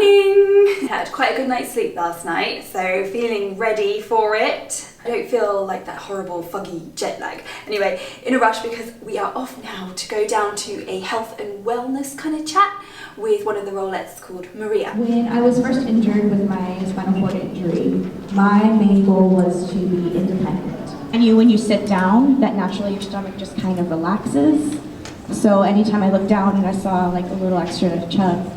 morning! Had quite a good night's sleep last night, so feeling ready for it. I don't feel like that horrible foggy jet lag. Anyway, in a rush because we are off now to go down to a health and wellness kind of chat with one of the Rollettes called Maria. When I was first injured with my spinal cord injury, my main goal was to be independent. And when you sit down, that naturally your stomach just kind of relaxes. So anytime I looked down and I saw like a little extra chub,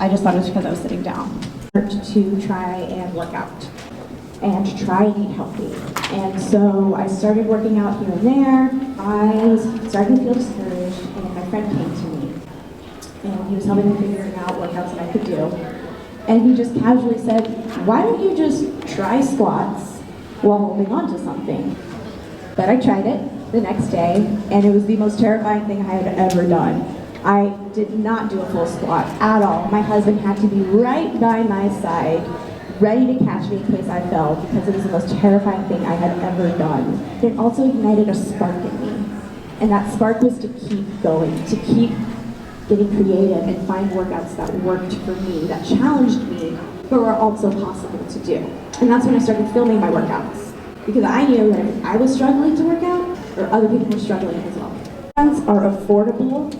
I just thought it was because I was sitting down. To try and work out and to try and eat healthy. And so I started working out here and there. I was starting to feel discouraged, and my friend came to me. And he was helping me figuring out workouts that I could do. And he just casually said, why don't you just try squats while holding on to something? But I tried it the next day, and it was the most terrifying thing I had ever done. I did not do a full squat at all. My husband had to be right by my side, ready to catch me in case I fell, because it was the most terrifying thing I had ever done. It also ignited a spark in me, and that spark was to keep going, to keep getting creative and find workouts that worked for me, that challenged me, but were also possible to do. And that's when I started filming my workouts, because I knew that if I was struggling to work out, or other people were struggling as well. Workouts are affordable.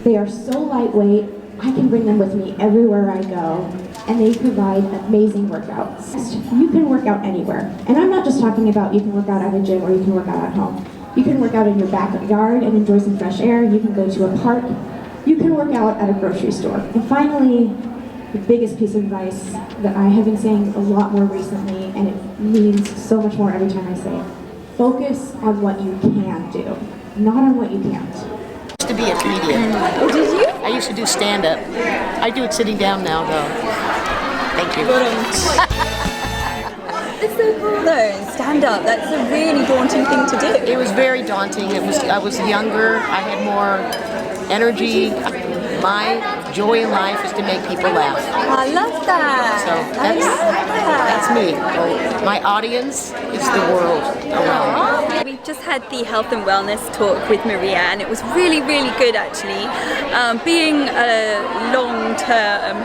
They are so lightweight, I can bring them with me everywhere I go, and they provide amazing workouts. You can work out anywhere. And I'm not just talking about you can work out at a gym or you can work out at home. You can work out in your backyard and enjoy some fresh air. You can go to a park. You can work out at a grocery store. And finally, the biggest piece of advice that I have been saying a lot more recently, and it means so much more every time I say it. Focus on what you can do, not on what you can't. To be a comedian. Oh, did you? I used to do stand-up. I do it sitting down now, though. Thank you. It's so cool though, stand-up, that's a really daunting thing to do. It was very daunting. I was younger, I had more energy. My joy in life is to make people laugh. I love that. So that's me. My audience is the world around me. We just had the health and wellness talk with Maria, and it was really, really good actually. Being a long-term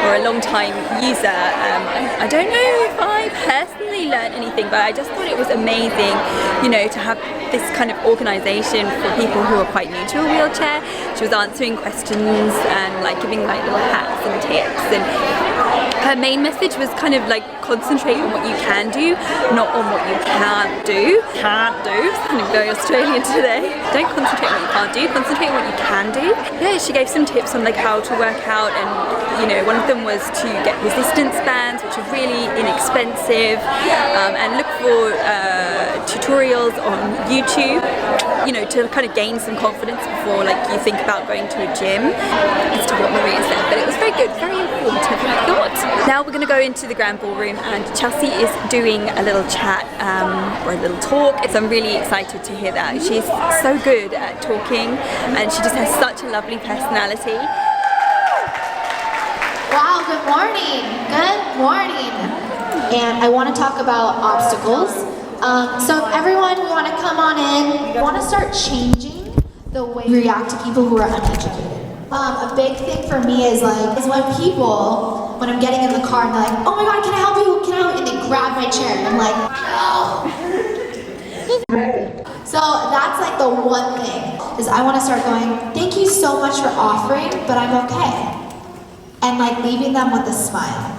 or a long-time user, I don't know if I personally learned anything, but I just thought it was amazing, you know, to have this kind of organisation for people who are quite new to a wheelchair. She was answering questions and like giving like little hacks and tips, and her main message was kind of like concentrate on what you can do, not on what you can't do. Can't do. I'm kind of going Australian today. Don't concentrate on what you can't do, concentrate on what you can do. Yeah, she gave some tips on like how to work out, and you know, one of them was to get resistance bands, which are really inexpensive, and look for tutorials on YouTube, you know, to kind of gain some confidence before like you think about going to a gym, as to what Maria said. But it was very good, very informative, I thought. Now we're going to go into the grand ballroom, and Chelsea is doing a little chat or a little talk. So I'm really excited to hear that. She's so good at talking, and she just has such a lovely personality. Wow, good morning. Good morning. And I want to talk about obstacles. So everyone, we want to come on in. We want to start changing the way we react to people who are uneducated. A big thing for me is when people, when I'm getting in the car and they're like, oh my God, can I help you? Can I help you? And they grab my chair and I'm like, no. So that's like the one thing, is I want to start going, thank you so much for offering, but I'm okay. And like leaving them with a smile.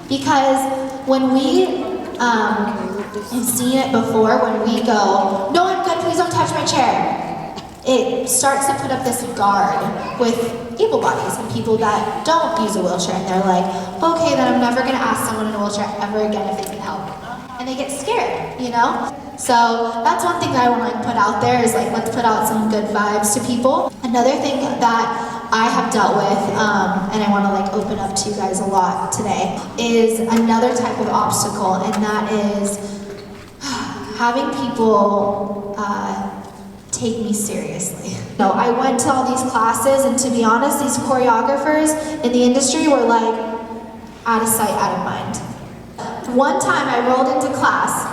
Because when we, I've seen it before, when we go, no, I'm good, please don't touch my chair. It starts to put up this guard with able bodies and people that don't use a wheelchair, and they're like, okay, then I'm never gonna ask someone in a wheelchair ever again if they can help. And they get scared, you know? So that's one thing that I wanna put out there, is like, let's put out some good vibes to people. Another thing that I have dealt with, and I wanna like open up to you guys a lot today, is another type of obstacle, and that is having people take me seriously. So I went to all these classes, and to be honest, these choreographers in the industry were like, out of sight, out of mind. One time I rolled into class,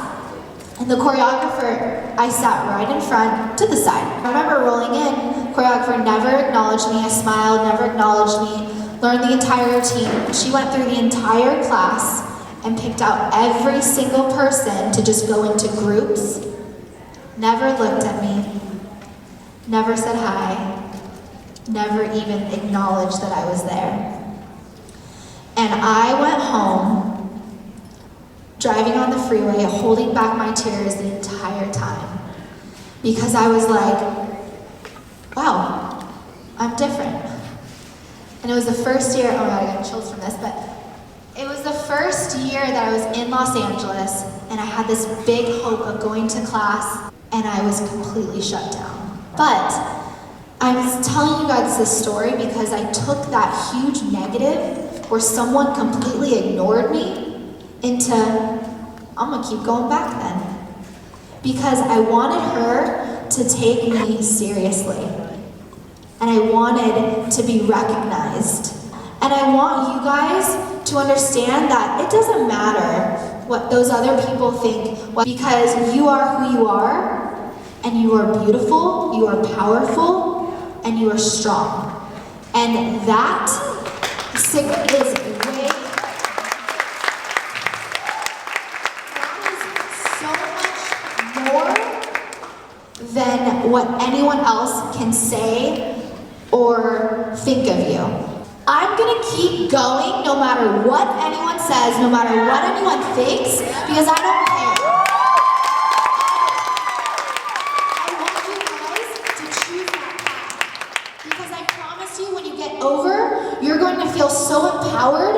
and the choreographer, I sat right in front to the side. I remember rolling in, choreographer never acknowledged me, I smiled, never acknowledged me, learned the entire routine. She went through the entire class and picked out every single person to just go into groups, never looked at me, never said hi, never even acknowledged that I was there. And I went home, driving on the freeway, holding back my tears the entire time. Because I was like, wow, I'm different. And it was the first year, oh my God, I got chills from this, but it was the first year that I was in Los Angeles, and I had this big hope of going to class, and I was completely shut down. But I was telling you guys this story because I took that huge negative where someone completely ignored me into, I'm gonna keep going back then. Because I wanted her to take me seriously. And I wanted to be recognized. And I want you guys to understand that it doesn't matter what those other people think, because you are who you are, and you are beautiful, you are powerful, and you are strong. And that is way, that is so much more than what anyone else can say or think of you. I'm gonna keep going no matter what anyone says, no matter what anyone thinks, because I don't care. I want you guys to choose that path, because I promise you when you get over, you're going to feel so empowered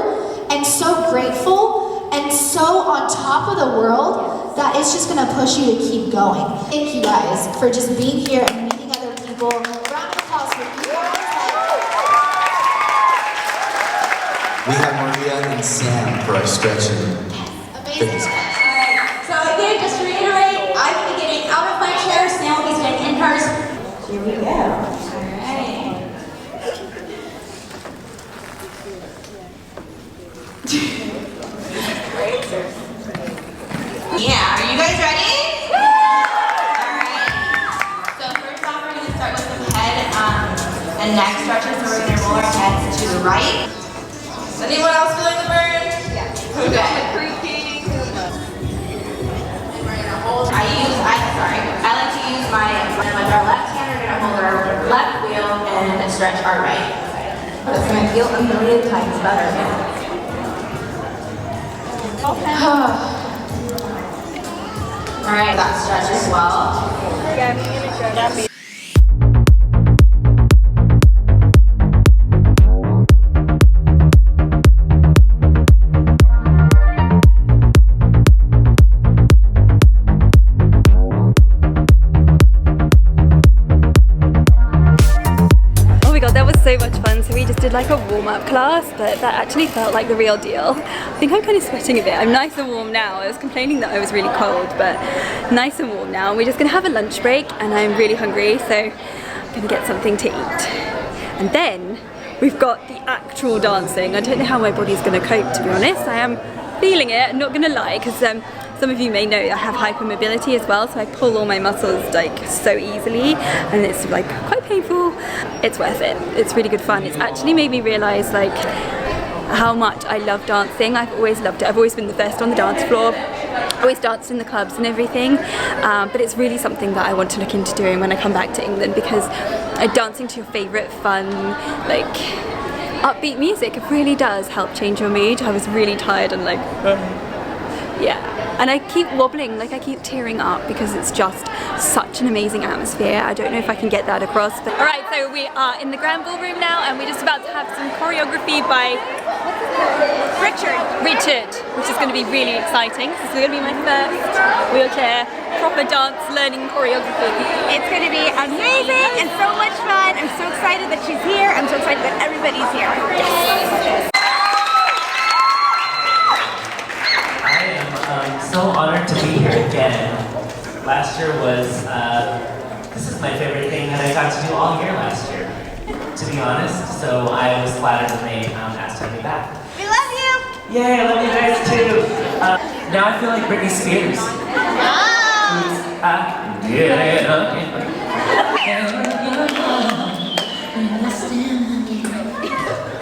and so grateful and so on top of the world that it's just gonna push you to keep going. Thank you guys for just being here and meeting other people. Round of applause for you guys. We have Maria and Sam for our stretching fitness class. Alright, so again, just to reiterate, I'm going to be getting out of my chair, Sam will be staying in hers. Here we go. Alright. Yeah, are you guys ready? Alright. So first off, we're going to start with some head and neck stretches. So we're going to roll our heads to the right. Anyone else feeling the burn? Yeah. Okay. Creaking. And we're gonna hold. I like to use my with our left hand. We're gonna hold our left wheel and stretch our right. It's gonna feel a million times better. All right, that stretch as well. So much fun. So we just did like a warm-up class, but that actually felt like the real deal. I think I'm kind of sweating a bit. I'm nice and warm now. I was complaining that I was really cold, but nice and warm now. We're just gonna have a lunch break and I'm really hungry, so I'm gonna get something to eat. And then we've got the actual dancing. I don't know how my body's gonna cope, to be honest. I am feeling it, I'm not gonna lie, because some of you may know I have hypermobility as well, so I pull all my muscles like so easily and it's like quite painful. It's worth it. It's really good fun. It's actually made me realise like how much I love dancing. I've always loved it. I've always been the best on the dance floor. Always danced in the clubs and everything, but it's really something that I want to look into doing when I come back to England, because dancing to your favourite fun, like upbeat music, it really does help change your mood. I was really tired and like, yeah. And I keep wobbling, like I keep tearing up because it's just such an amazing atmosphere. I don't know if I can get that across. But alright, so we are in the Grand Ballroom now and we're just about to have some choreography by Richard, which is going to be really exciting. This is going to be my first wheelchair proper dance learning choreography. It's going to be amazing and so much fun. I'm so excited that she's here. I'm so excited that everybody's here. Yes. I'm so honored to be here again. Last year was, this is my favorite thing that I got to do all year last year, to be honest. So I was flattered when they asked to have me back. We love you! Yay, I love you guys too! Now I feel like Britney Spears.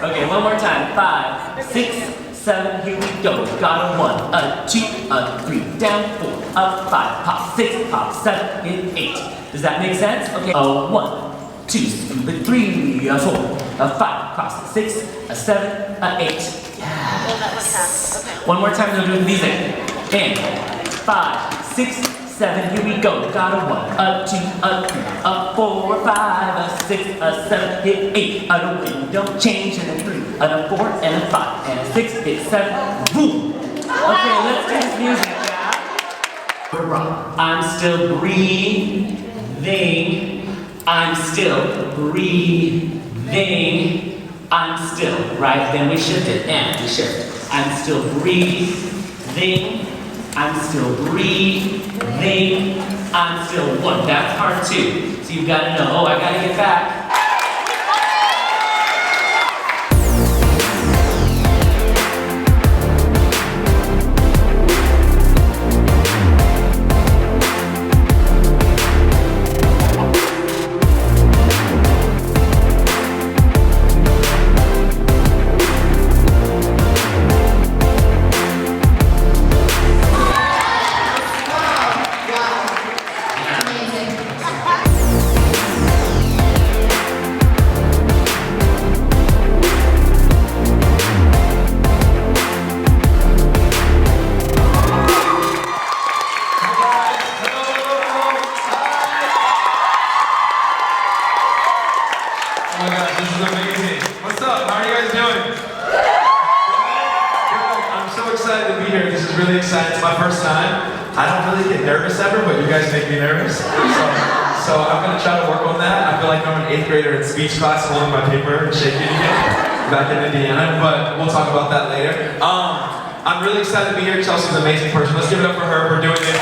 Okay, Okay, one more time. 5, 6, 7, here we go. Got a 1, a 2, a 3, down 4, up 5, pop 6, pop 7, hit 8. Does that make sense? Okay. A 1, 2, stupid 3, a 4, a 5, cross a 6, a 7, a 8. Yes. One more time, we'll do it music. And 5, 6, 7, here we go. Got a 1, a 2, a 3, a 4, 5, a 6, a 7, hit 8. A window change and a 3, and a 4, and a 5, and a 6, hit 7, boom. Okay, let's do this music, yeah? I'm still breathing. I'm still breathing. I'm still, right? Then we shift it, and we shift. I'm still breathing. I'm still breathing. I'm still 1. That's hard too. So you've got to know, oh, I got to get back. Oh my God, this is amazing. What's up? How are you guys doing? Good. I'm so excited to be here. This is really exciting. It's my first time. I don't really get nervous ever, but you guys make me nervous. So I'm going to try to work on that. I feel like I'm an 8th grader in speech class holding my paper and shaking it back in Indiana, but we'll talk about that later. I'm really excited to be here. Chelsea's an amazing person. Let's give it up for her for doing this.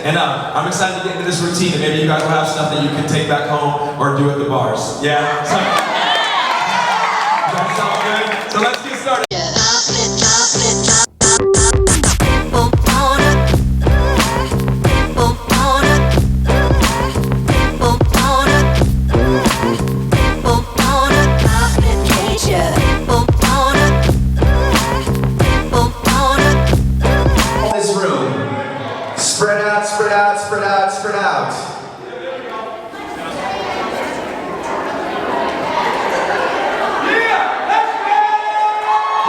And I'm excited to get into this routine, and maybe you guys will have stuff that you can take back home or do at the bars. Yeah? So, that sound good? So let's get started. Spread out.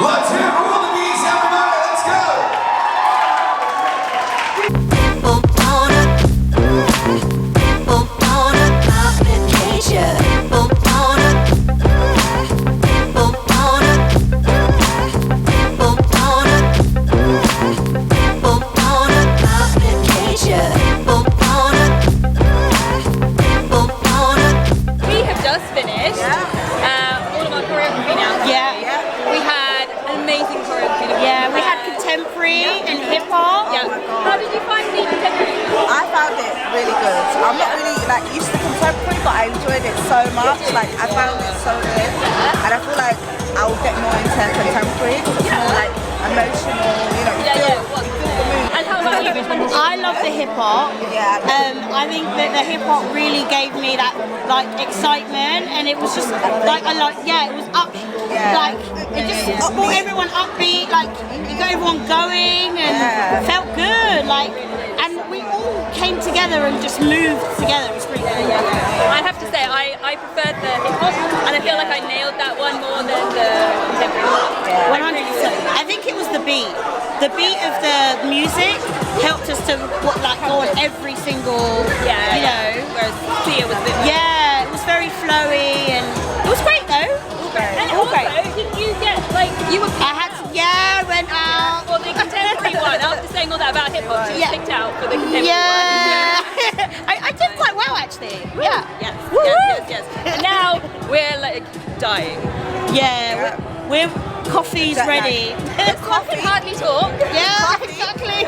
Let's hear Wildebeest, everybody, let's go! I'm not really used to contemporary, but I enjoyed it so much. I found it so good, and I feel like I'll get more into contemporary because it's more emotional. You know, you feel the mood. And how about you? I love the hip hop. Yeah. I think that the hip hop really gave me that excitement, and it was just it was up. Yeah. It just brought everyone upbeat. It got everyone going, and felt good. And we all came together and just moved together. It was pretty cool. I have to say, I preferred the hip hop, and I feel like I nailed that one more than the contemporary. 100%. I think it was the beat. The beat of the music helped us to go on every single, whereas Sia was a bit more. Yeah, it was very flowy, and it was great though. All great. Did you get you were? I went out. For the contemporary one, after saying all that about hip hop, she was picked out for the contemporary one. I did quite well actually. Yeah. Yes. And now we're dying. Yeah. We're coffee's ready. I can hardly talk. Yeah, exactly.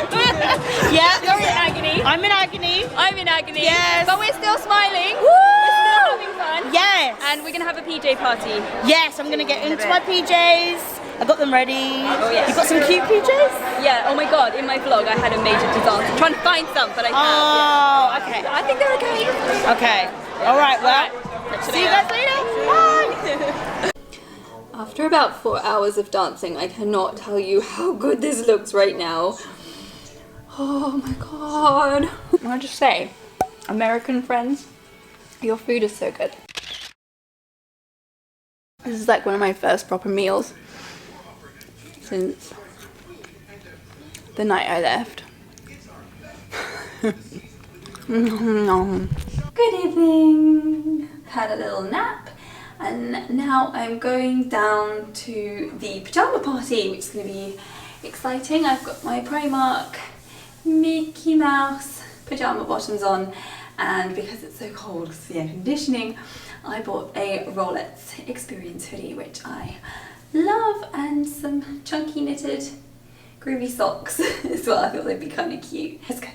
Yeah. You're in agony. I'm in agony. I'm in agony. Yes. But we're still smiling. Woo! We're still having fun. Yes. And we're gonna have a PJ party. Yes, I'm gonna get into my PJs. I got them ready. Oh yes. You got some cute PJs? Yeah. Oh my God! In my vlog, I had a major disaster. I'm trying to find some, but I can't. Oh, okay. I think they're okay. Okay. All right. Well, see you guys later. Bye. After about 4 hours of dancing, I cannot tell you how good this looks right now. Oh my god. I'll just say, American friends, your food is so good. This is like one of my first proper meals since the night I left. Good evening. Had a little nap and now I'm going down to the pajama party, which is going to be exciting. I've got my Primark Mickey Mouse pajama bottoms on, and because it's so cold because of the air conditioning, I bought a Rollettes Experience hoodie, which I love, and some chunky knitted groovy socks as well. I thought they'd be kind of cute. Let's go.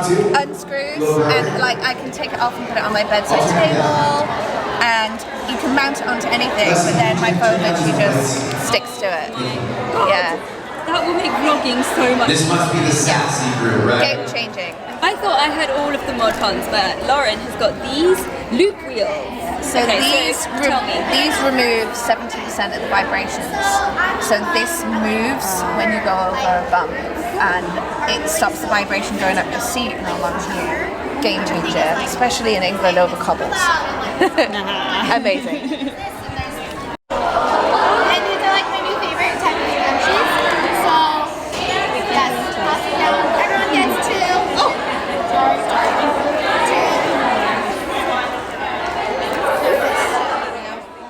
Unscrews and like I can take it off and put it on my bedside table, and you can mount it onto anything, but then my phone literally just sticks to it. Yeah. That will make vlogging so much This must be the sassy brew, right? Game changing. I thought I had all of the mod cons, but Lauren has got these loop wheels. So these remove 70% of the vibrations. So this moves when you go over a bump, and it stops the vibration going up your seat and along to you. Game changer, especially in England over cobbles. Amazing. And these are like my new favorite type of scrunchies. So, yes, pass it down. Everyone gets two. Oh!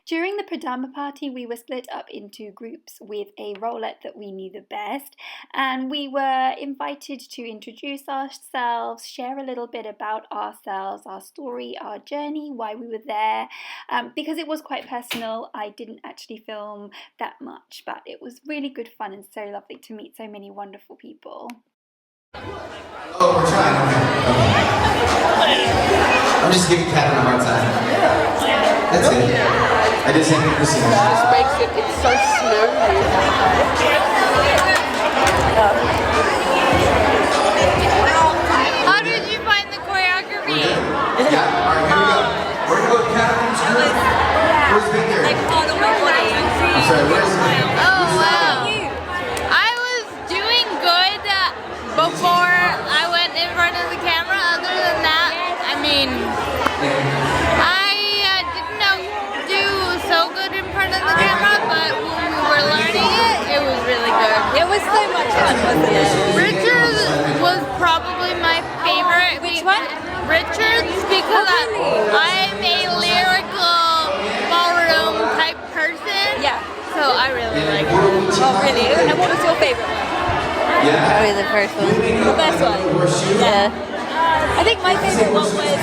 During the pajama party, we were split up into groups with a rollette that we knew the best, and we were invited to introduce ourselves, share a little bit about ourselves, our story, our journey, why we were there. Because it was quite personal, I didn't actually film that much, but it was really good fun and so lovely to meet so many wonderful people. Oh, we're trying. Okay. I'm just giving Catherine a hard time. That's it. I just think this is just makes it, it's so smooth. How did you find the choreography? Yeah, alright, here we go. We're gonna go with Catherine's group. Where's Victor? Like hard on my body. I'm sorry, where's Victor? Oh wow. I was doing good before I went in front of the camera. Other than that, I mean, I didn't do so good in front of the camera, but when we were learning it, it was really good. It was so much fun, wasn't it? Richards was probably my favorite. Which one? Richards, because I'm a lyrical ballroom type person. Yeah. So I really like it. Oh, really? And what was your favorite one? Probably the first one. The first one? Yeah. I think my favorite one was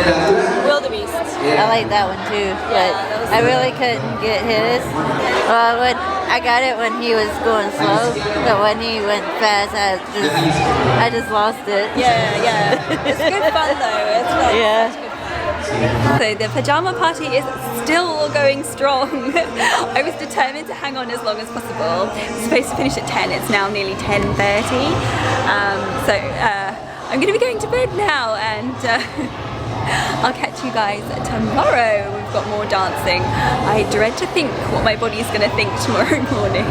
WILLDABEAST. I like that one too, but I really couldn't get his. Well, I got it when he was going slow, but when he went fast, I just lost it. Yeah. It's good fun though. It's like Yeah. So the pajama party is still going strong. I was determined to hang on as long as possible. It's supposed to finish at 10, it's now nearly 10:30. I'm going to be going to bed now, and I'll catch you guys tomorrow. We've got more dancing. I dread to think what my body's going to think tomorrow morning.